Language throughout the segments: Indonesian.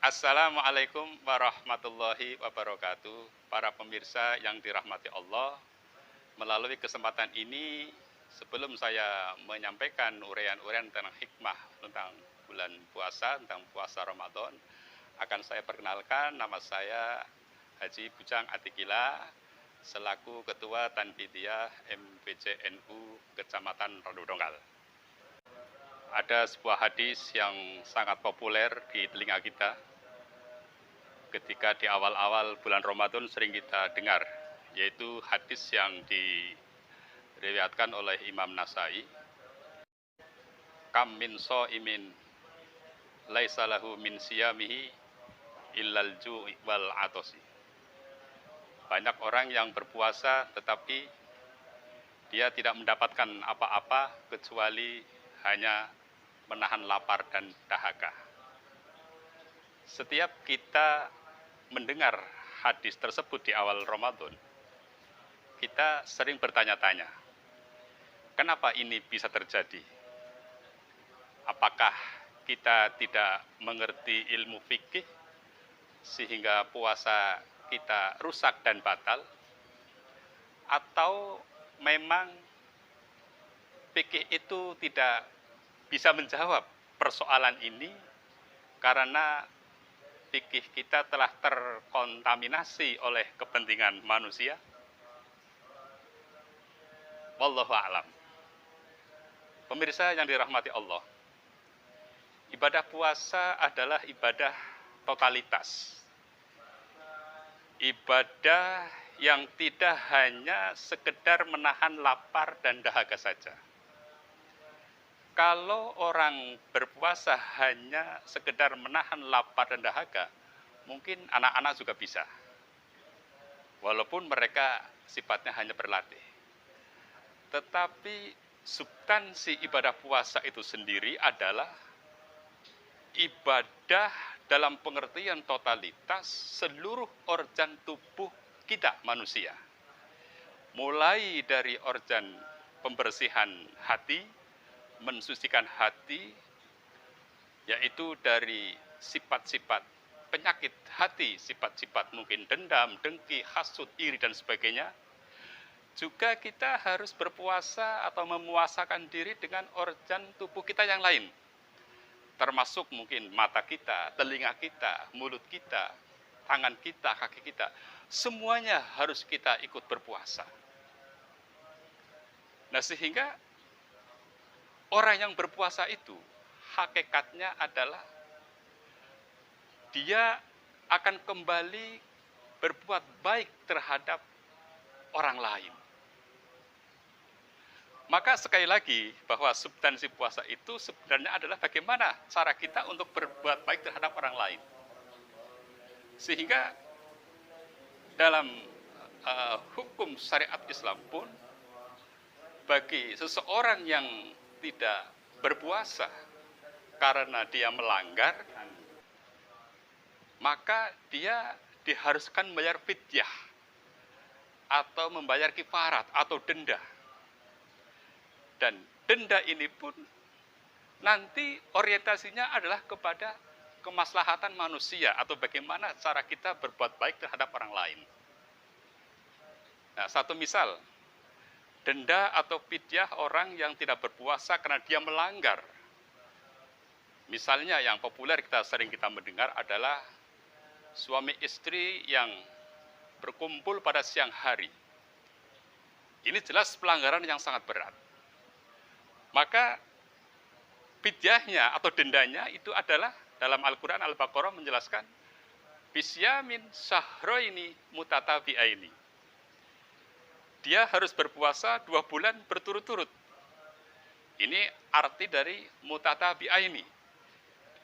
Assalamualaikum warahmatullahi wabarakatuh. Para pemirsa yang dirahmati Allah, melalui kesempatan ini, sebelum saya menyampaikan uraian-uraian tentang hikmah tentang bulan puasa, tentang puasa Ramadan, akan saya perkenalkan, nama saya Haji Bujang Atikila, selaku Ketua Tanfidiyah MPCNU Kecamatan Randodongkal. Ada sebuah hadis yang sangat populer di telinga kita, ketika di awal-awal bulan Ramadan sering kita dengar, yaitu hadis yang diriwayatkan oleh Imam Nasai. Kam min shaimin laisa lahu min siyamihi illal ju'i wal atosi. Banyak orang yang berpuasa tetapi dia tidak mendapatkan apa-apa kecuali hanya menahan lapar dan dahaga. Setiap kita mendengar hadis tersebut di awal Ramadan, kita sering bertanya-tanya, kenapa ini bisa terjadi? Apakah kita tidak mengerti ilmu fikih sehingga puasa kita rusak dan batal? Atau memang fikih itu tidak bisa menjawab persoalan ini karena fikih kita telah terkontaminasi oleh kepentingan manusia? Wallahu a'lam. Pemirsa yang dirahmati Allah, ibadah puasa adalah ibadah totalitas. Ibadah yang tidak hanya sekedar menahan lapar dan dahaga saja. Kalau orang berpuasa hanya sekedar menahan lapar dan dahaga, mungkin anak-anak juga bisa. Walaupun mereka sifatnya hanya berlatih. Tetapi substansi ibadah puasa itu sendiri adalah ibadah dalam pengertian totalitas seluruh organ tubuh kita manusia. Mulai dari organ pembersihan hati, mensucikan hati, yaitu dari sifat-sifat penyakit hati, sifat-sifat mungkin dendam, dengki, hasut, iri, dan sebagainya. Juga kita harus berpuasa atau memuasakan diri dengan organ tubuh kita yang lain, termasuk mungkin mata kita, telinga kita, mulut kita, tangan kita, kaki kita. Semuanya harus kita ikut berpuasa. Nah, sehingga orang yang berpuasa itu hakikatnya adalah dia akan kembali berbuat baik terhadap orang lain. Maka sekali lagi bahwa substansi puasa itu sebenarnya adalah bagaimana cara kita untuk berbuat baik terhadap orang lain. Sehingga dalam hukum syariat Islam pun, bagi seseorang yang tidak berpuasa karena dia melanggar, maka dia diharuskan membayar fidyah atau membayar kifarat atau denda. Dan denda ini pun nanti orientasinya adalah kepada kemaslahatan manusia atau bagaimana cara kita berbuat baik terhadap orang lain. Nah, satu misal, denda atau fidyah orang yang tidak berpuasa karena dia melanggar. Misalnya yang populer sering kita mendengar adalah suami istri yang berkumpul pada siang hari. Ini jelas pelanggaran yang sangat berat. Maka fidyahnya atau dendanya itu adalah dalam Al-Quran Al-Baqarah menjelaskan bisyamin syahroini mutatabi'aini. Dia harus berpuasa 2 bulan berturut-turut. Ini arti dari mutatabi'aini,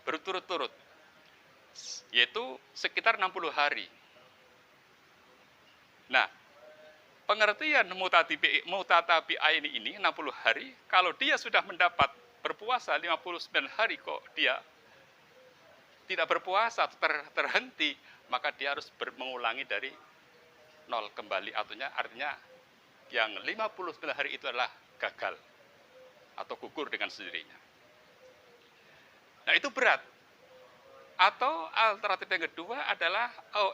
berturut-turut. yaitu sekitar 60 hari. Nah, pengertian mutatabi'ain ini 60 hari, kalau dia sudah mendapat berpuasa 59 hari kok dia tidak berpuasa, terhenti, maka dia harus mengulangi dari nol kembali. Artinya yang 59 hari itu adalah gagal atau gugur dengan sendirinya. Nah, itu berat. Atau alternatif yang kedua adalah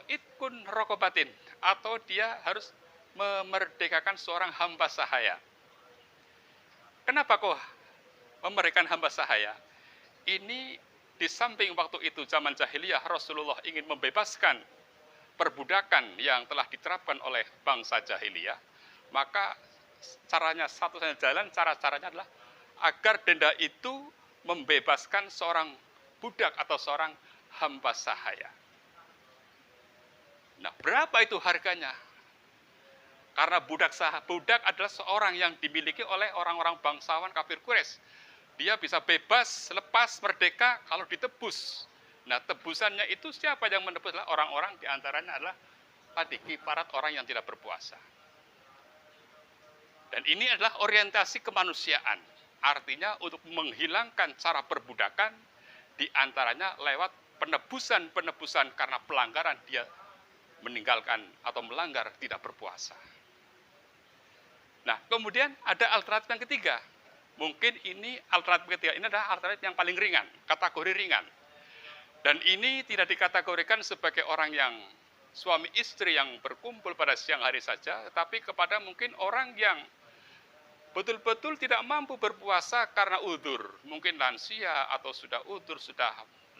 itkun rokobatin, atau dia harus memerdekakan seorang hamba sahaya. Kenapa kok memerdekakan hamba sahaya? Ini di samping waktu itu zaman jahiliyah Rasulullah ingin membebaskan perbudakan yang telah diterapkan oleh bangsa jahiliyah, maka caranya satu-satunya jalan, caranya adalah agar denda itu membebaskan seorang budak atau seorang hamba sahaya. Nah, berapa itu harganya? Karena budak adalah seorang yang dimiliki oleh orang-orang bangsawan kafir Quraisy. Dia bisa bebas, lepas, merdeka kalau ditebus. Nah, tebusannya itu siapa yang menebus? Adalah orang-orang, diantaranya adalah tadi kifarat orang yang tidak berpuasa. Dan ini adalah orientasi kemanusiaan. Artinya untuk menghilangkan cara perbudakan, diantaranya lewat penebusan karena pelanggaran dia meninggalkan atau melanggar tidak berpuasa. Nah, kemudian ada alternatif yang ketiga. Mungkin ini alternatif ketiga, ini adalah alternatif yang paling ringan, kategori ringan. Dan ini tidak dikategorikan sebagai orang yang suami istri yang berkumpul pada siang hari saja, tetapi kepada mungkin orang yang betul-betul tidak mampu berpuasa karena udzur. Mungkin lansia atau sudah udzur, sudah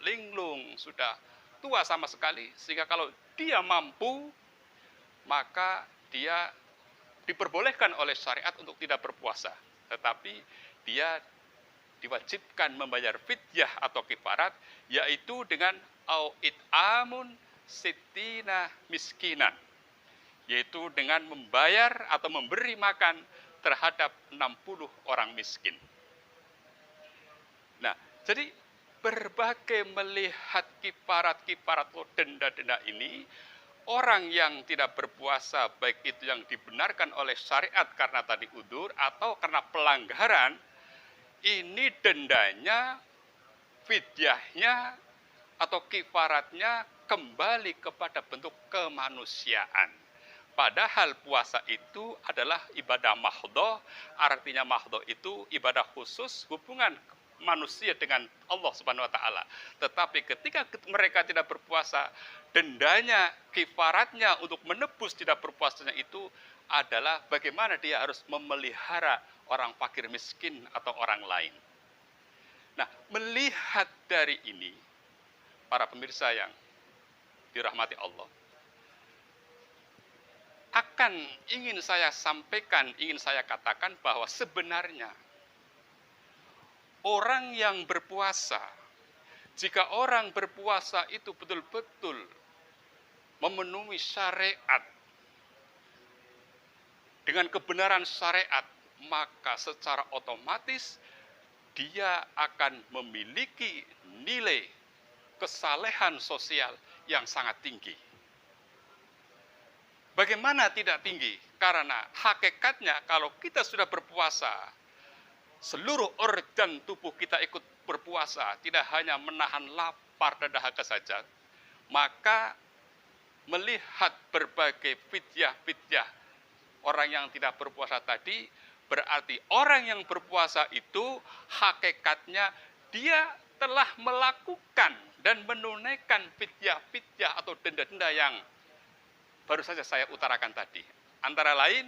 linglung, sudah tua sama sekali, sehingga kalau dia mampu, maka dia diperbolehkan oleh syariat untuk tidak berpuasa. Tetapi dia diwajibkan membayar fidyah atau kifarat, yaitu dengan it'amun sittina miskinan, yaitu dengan membayar atau memberi makan terhadap 60 orang miskin. Nah, jadi berbagai melihat kifarat-kifarat atau denda-denda ini, orang yang tidak berpuasa, baik itu yang dibenarkan oleh syariat karena tadi udzur atau karena pelanggaran, ini dendanya, fidyahnya, atau kifaratnya kembali kepada bentuk kemanusiaan. Padahal puasa itu adalah ibadah mahdhah, artinya mahdhah itu ibadah khusus, hubungan manusia dengan Allah Subhanahu wa taala. Tetapi ketika mereka tidak berpuasa, dendanya, kifaratnya untuk menebus tidak berpuasanya itu adalah bagaimana dia harus memelihara orang fakir miskin atau orang lain. Nah, melihat dari ini, para pemirsa yang dirahmati Allah, akan ingin saya sampaikan, ingin saya katakan bahwa sebenarnya orang yang berpuasa, jika orang berpuasa itu betul-betul memenuhi syariat, dengan kebenaran syariat, maka secara otomatis dia akan memiliki nilai kesalehan sosial yang sangat tinggi. Bagaimana tidak tinggi? Karena hakikatnya kalau kita sudah berpuasa, seluruh organ tubuh kita ikut berpuasa, tidak hanya menahan lapar dan dahaga saja, maka melihat berbagai fidyah-fidyah orang yang tidak berpuasa tadi, berarti orang yang berpuasa itu hakikatnya dia telah melakukan dan menunaikan fidyah-fidyah atau denda-denda yang baru saja saya utarakan tadi. Antara lain,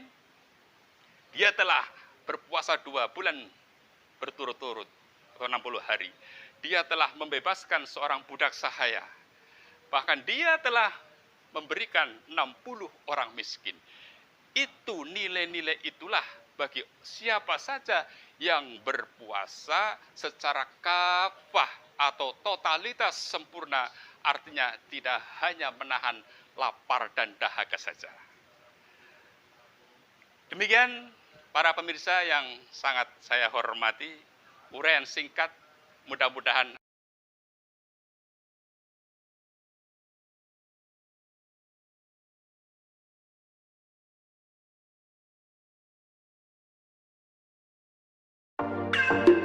dia telah berpuasa 2 bulan berturut-turut atau 60 hari. Dia telah membebaskan seorang budak sahaya. Bahkan dia telah memberikan 60 orang miskin. Itu nilai-nilai itulah bagi siapa saja yang berpuasa secara kafah atau totalitas sempurna, artinya tidak hanya menahan lapar dan dahaga saja. Demikian para pemirsa yang sangat saya hormati, uraian singkat mudah-mudahan wabarakatuh.